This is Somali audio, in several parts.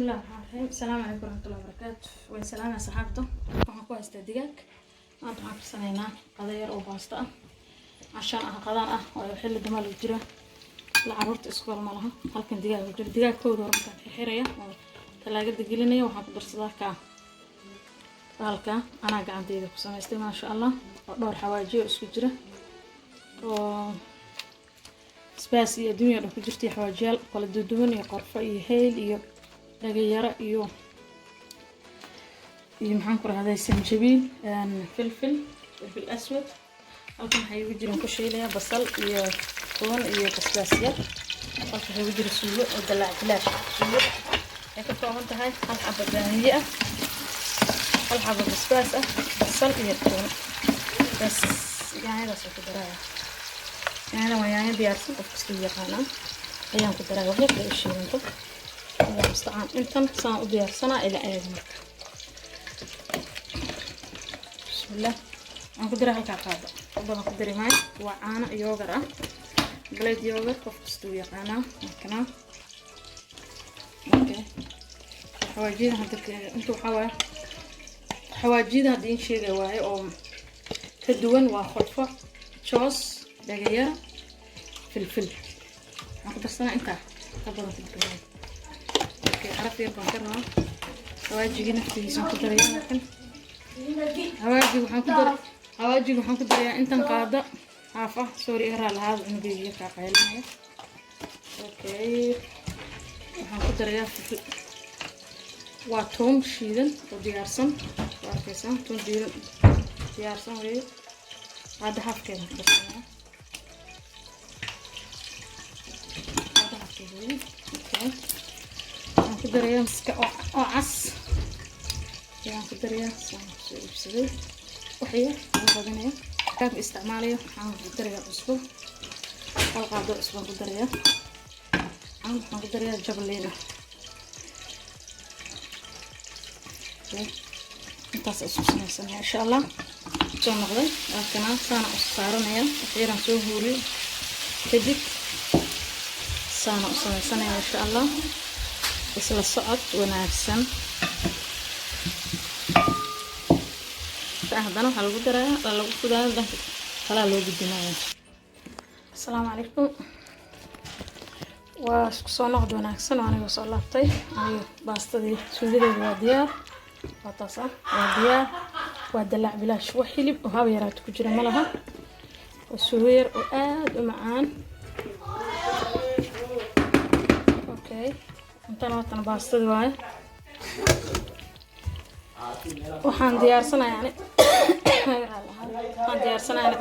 بسم الله الرحمن الرحيم. السلام عليكم ورحمة الله وبركاته. وسلام يا صحابته. waxaan ku haystaa digaag maanta waxaan karsanaynaa qado yar oo baasta ah cashaan ah qadaan ah oo xilli damaal u jira la carruurta iskool ma laha halkan digaag u jira digaagkooda hore markaan xirxiraya oo talaagada gelinaya waxaan ku darsadaa ka halka anaa gacanteyda ku samaystay maasha Allah oo dhowr xawaajiyo isku jira oo space iyo dunya ku jirtay xawaajiyaal kala duwan iyo qorfo iyo heel iyo dhagayara iyo maxaan ku rahday sanjabiil filfil aswad halkan waxay ugu jiraan ku shiilaya basal iyo toon iyo basbaas yar halkan waxay ugu jiraan suugo oo dalaac suugo ay ka kooban tahay hal xabba daaniye ah hal xabba basbaas ah basal iyo toon bas yaanyadaas ku daraya yaanyada waa yaanyo diyaarsan qof kasta yaqaanaa ayaan ku daraya waxay ka shiilanto يا مستعان انتم سان وديارسنا الى ايد marka bismillah aan ku diraa halka qaado badan ku diray maay waa caano yogurt ah blade yogurt qof kasta uu yaqaana markana okay xawaajida hadda inta xawaajida hadda in sheegay waaye oo ka duwan waa khulfa joos dhagaya filfil aan ku darsanaa inta ka badan ku diray عرف يربح كرنا هواجي نفسي كدر يا لكن هواجي وحن كدر يا أنت قاعدة عارفة سوري إهرا لهذا إنه بيجي كعقيل معي أوكي وحن كدر يا في واتوم شيدن وديارسن واركيسن توم ديارسن ويه هذا حف كده بس هذا حف كده أوكي كدريا مسكة أو عس يعني كدريا سوي وحية وبعدين كيف استعماليه عن كدريا أسبوع أو قاعدة أسبوع كدريا عن كدريا جبلينا انتاس أسبوع سنة إن شاء الله شو نقدر لكن سنة أسبوعنا أخيرا سوهولي تجيك سنة إن شاء الله isla socod wanaagsan haddana waxaa lagu darayaa lagu fudayo dhanka kala loo gudbinayo. Assalaamu calaykum. waa isku soo noqod wanaagsan oo aniga soo laabtay aniga baastadii suugadeeda waa diyaar waa taas ah waa diyaar waa dalaac bilaash wax hilib oo haba yaraad ku jira ma laha oo suugo yar oo aad u macaan. okay intaan watan baastad waaye waxaan diyaarsanayaa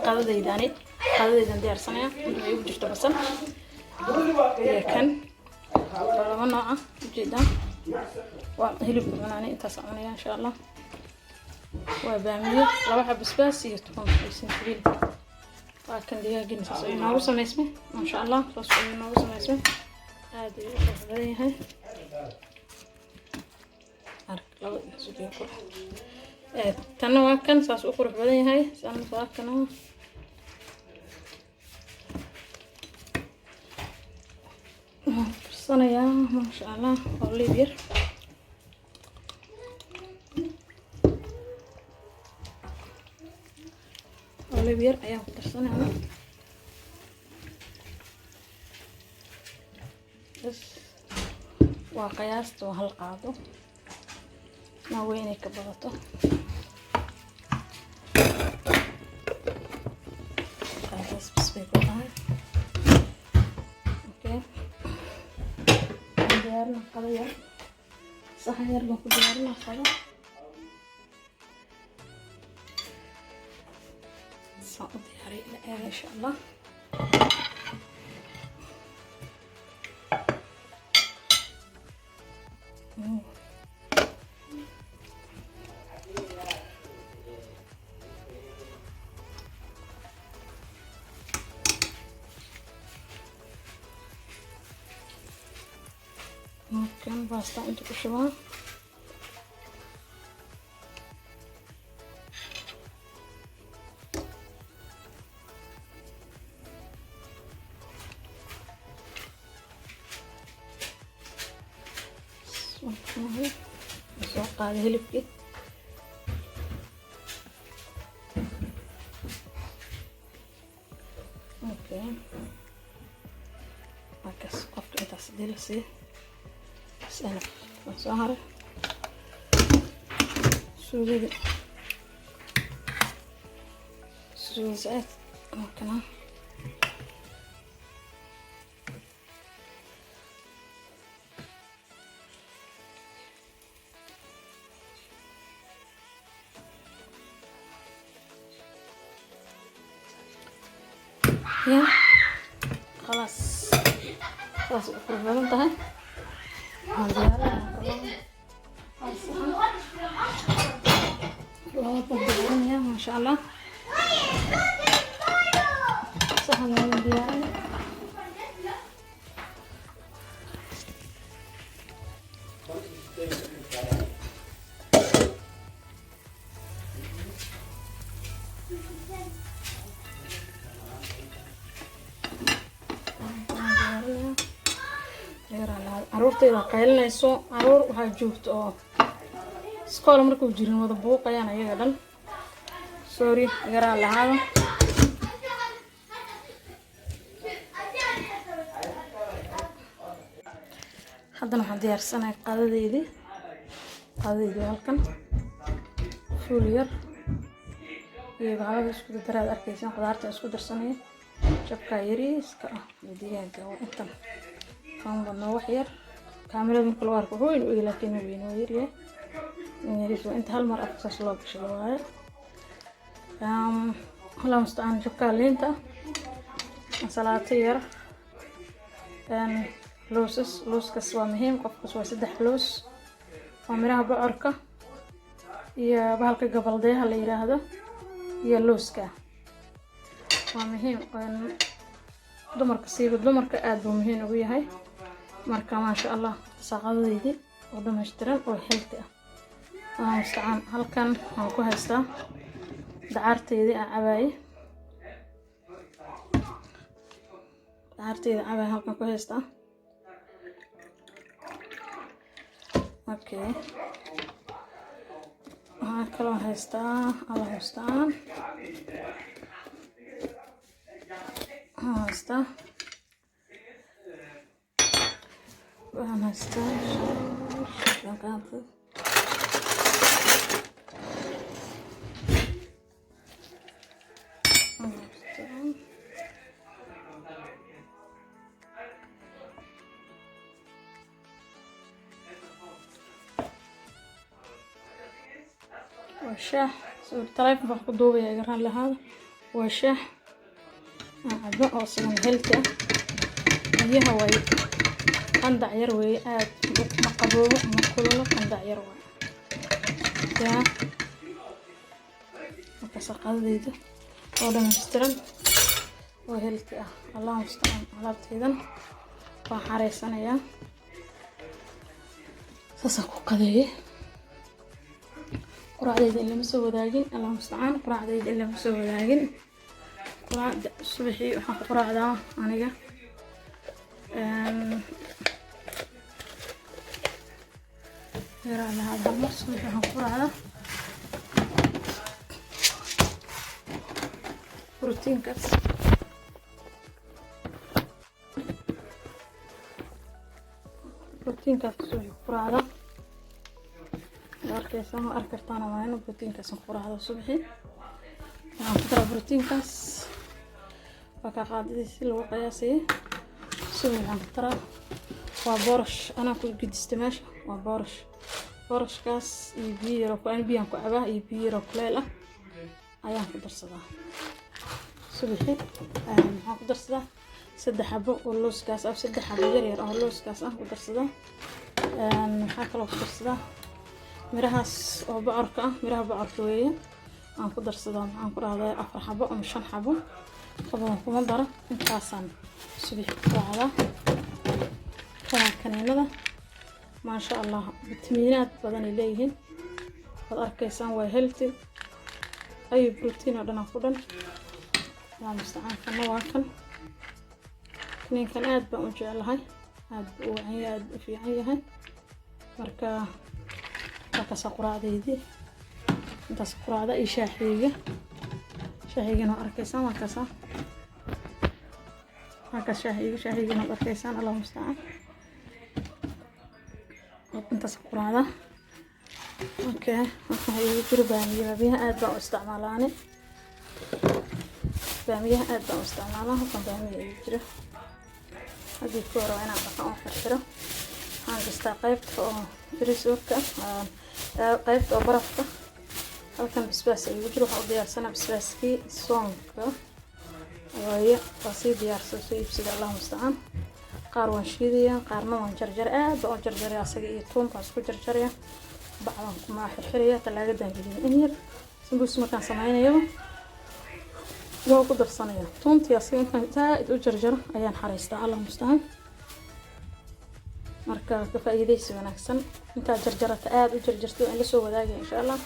qadadaydan diyaarsanayaa inay ugu jirto basal iyo kan laba nooca ujeedaan waa hilib cunaani intaas cunaya insha Allah waa baamiyo laba xab basbaas iyo toon sanjabiil waa kan digaagina saas ay noogu samaysmay insha Allah saas ay noogu samaysmay aad ay u badan yahay laba suuq ku tan waa kan saas u qurux badan yahay san waa kan sanaya ma sha Allah olivier ayaa ku darsanaya bas waa qiyaasta hal qaado ما وينك كبرته خلاص بس بيكون اوكي ديارنا قضيه صح يرجع ديارنا خلاص صعب دياري لا ان شاء الله ممكن باستا انت كشبه soo qaaday hilibkii. Okay, markaas qofka intaas dilasi sana soo haray suugada suugada kana ya خلاص وقربنا انتهى ما شاء الله صحن من دياري caruurtayda qaylinayso. caruur waxaa joogto oo iskool markuu jirin wada buuqayaan ayaga dhan. sorry yaraa lahaada. haddana waxaan diyaarsanahay qadadeydii halkan fuul yar iyo bahalada isku daraad arkaysan qudaarta isku darsanaya jabka yariiska ah digaaga waa intan kan badna wax yar kaamilada marka loo arko weyn u laakiin weyn oo yar yariis waa inta hal mar afkaas loo gashado waaye. hala mustaan jabka liinta salaato yar looskas waa muhiim qofkas waa 3 loos waa miraha bocorka iyo bahalka gabaldeeha la yiraahdo iyo looska waa muhiim dumarka aad buu muhiim ugu yahay. marka ma sha Allah saaqadeedii oo dhameystiran oo healthy ah mustacaan halkan aan ku haystaa dacarteedii aan cabaay halkan ku haystaa. okay waxaan kaloo haystaa وشاح تلفون باخد دوبي يقران لهذا وشاح عبا أصلا هلكة هي هواي قندع يروي آد مقبوه مقبوله قندع يروي يا مكسق هذا ولا مسترن وهلكة الله مستعان على بتيدن وحريصنا يا ساسكو قضيه quraacdeeda ilama soo wadaagin. allah musta'aan quraacdeeda ilama soo wadaagin. quraacda subaxii waxaan ku quraacdaa aniga yaraa lahaa damar subaxii waxaan ku quraacdaa borotiinkaas subaxii ku quraacdaa arkaysan ma arkartaan waa inuu borotiinkaas ku raacdo subaxii. waxaan ku daraa borotiinkaas waa ka qaadadiisa lagu qiyaasay subaxii. waxaan ku daraa waa boorash anaa ku gidista meesha waa boorashkaas iyo biyo yar oo biyaan ku cabaa iyo biyo yar oo kuleel ah ayaan ku darsadaa subaxii. waxaan ku darsadaa 3 xabo oo looskaas ah 3 xabo yar oo looskaas ah ku darsadaa. waxaa kaloo ku darsadaa mirahaas oo bocorka ah miraha bocorka weeye aan ku darsadaa. waxaan ku raacdaa 4 xabo ama 5 xabo qaban kuma daro intaasaan subax ku raacdaa. kaniinada ma sha Allah fitamiinaad badan ay leeyihiin wad arkaysaan waa healthy ay protein oo dhan ku dhan. waa mustacaan kana waa kan kaniinkan aad baan u jecelahay aad u fiican yahay marka markaas quraacdeydii intaas quraacda iyo shaahigana arkaysan markaas shaahigana arkaysan Allah musta'an intaas quraacda okay waxa ay jiro baamiyaha aad baan u isticmaalaa baamiyaha aad baan u isticmaalaa halkan baamiyaha jiro hadii ku hore inaan dhaqan u xirxiro waxaan gastaa qaybta oo bariiska qaybta oo barafka halkan basbaas ay jiro waxa u diyaarsanaa basbaaskii soonka waaye taasi diyaarsan soo iibsada Allah musta'an qaar waan shiidayaa qaarna waan jarjaraa aad baan u jarjaraa asaga iyo toonkaas ku jarjaraya bacdan kuma xirxiraya talaagadan gelin in yar sambuus markaan samaynayo waa ku darsanaya toontii asaga intaan zaid u jarjaro ayaan xareystaa Allah musta'an marka ka faa'iideysi wanaagsan inta jarjarata aad u jarjarto in la soo wadaaga insha Allah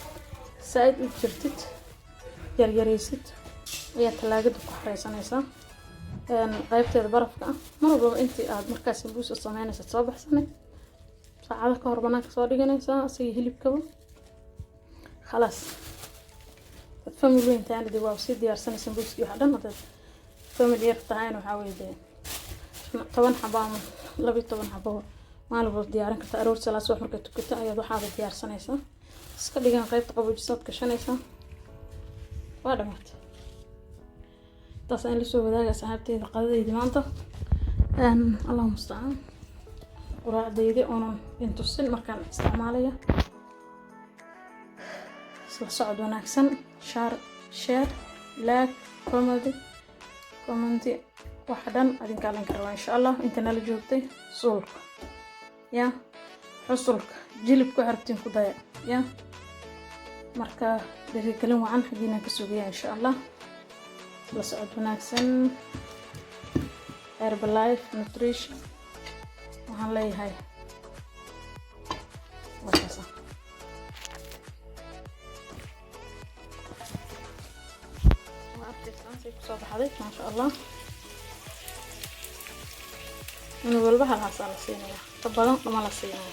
zaid u jirtid yaryareysid ayaa talaagada ku xareysanaysaa qaybteeda barafka mar walba intii aad markaas sambuus samaynayso soo baxsanay saacada ka hor banaanka soo dhiganaysaa asii hilibkaba خلاص family weyn taan dib waa si diyaarsan sambuuski waxa dhan dad family yar taayna waxa weeyde 10 xabo 12 xabo maalmo diyaarin karta aroor salaas wax marka tukata ayaad waxa diyaarsanaysaa iska dhigan qaybta qaboojisaad ka shanaysaa waa dhamaad taas aan la soo wadaaga saaxiibteyda qadadeyda maanta Allah musta'an quraacdeyda oo intusin markaan isticmaalaya soo socod wanaagsan share like comment waxa dhan adinka lan karo insha Allah inta nala joogtay suulka ya xusulka jilibku xarabtiin ku daya ya marka dhiirigelin wacan xagiina ka sugaya insha Allah la socod wanaagsan Herbalife Nutrition waxaan leeyahay waxaas soo baxday ma sha Allah inuu walba hal hasan la siinaya tabadan ma la siinaya